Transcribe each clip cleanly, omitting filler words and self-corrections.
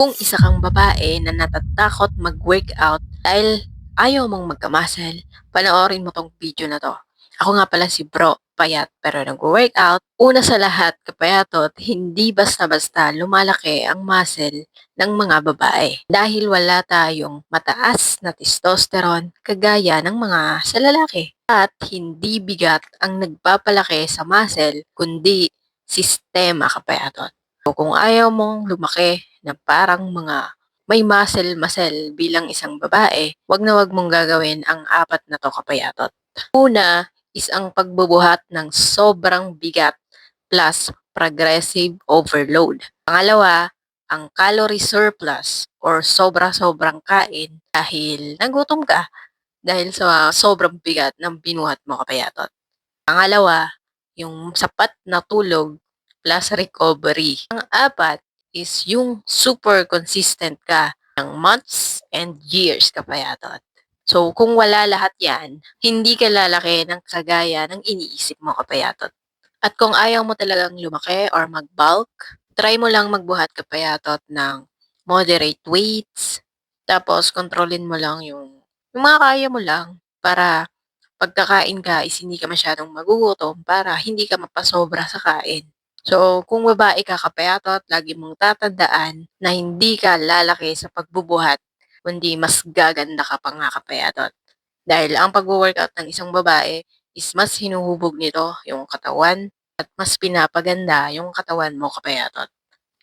Kung isa kang babae na natatakot mag-workout dahil ayaw mong magkamasal, panoorin mo tong video na to. Ako nga pala si Bro, payat pero nag-workout. Una sa lahat, kapayatot, hindi basta-basta lumalaki ang muscle ng mga babae. Dahil wala tayong mataas na testosterone kagaya ng mga sa lalaki. At hindi bigat ang nagpapalaki sa muscle, kundi sistema, kapayatot. So, kung ayaw mong lumaki na parang mga may muscle-muscle bilang isang babae, wag na wag mong gagawin ang apat na to, kapayatot. Una is ang pagbubuhat ng sobrang bigat plus progressive overload. Pangalawa, ang calorie surplus or sobra-sobrang kain dahil nagutom ka dahil sa sobrang bigat ng binuhat mo, kapayatot. Pangalawa, yung sapat na tulog plus recovery. Ang apat is yung super consistent ka ng months and years, kapayatot. So, kung wala lahat yan, hindi ka lalaki ng kagaya ng iniisip mo, kapayatot. At kung ayaw mo talagang lumaki or mag-bulk, try mo lang magbuhat, kapayatot, ng moderate weights. Tapos, kontrolin mo lang yung mga kaya mo lang para pagkakain ka is hindi ka masyadong magugutom para hindi ka mapasobra sa kain. So, kung babae ka, kapayatot, lagi mong tatandaan na hindi ka lalaki sa pagbubuhat, kundi mas gaganda ka pa nga, kapayatot. Dahil ang pag-workout ng isang babae is mas hinuhubog nito yung katawan at mas pinapaganda yung katawan mo, kapayatot.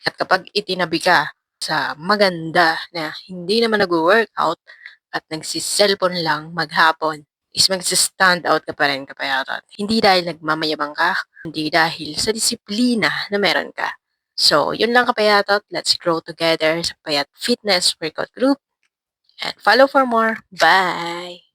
At kapag itinabi ka sa maganda na hindi naman nag-workout at nagsiselfon lang maghapon, is magsa-stand out ka pa rin, kapayatot. Hindi dahil nagmamayabang ka, kundi dahil sa disiplina na meron ka. So, yun lang, kapayatot. Let's grow together sa Payat Fitness Workout Group and follow for more. Bye!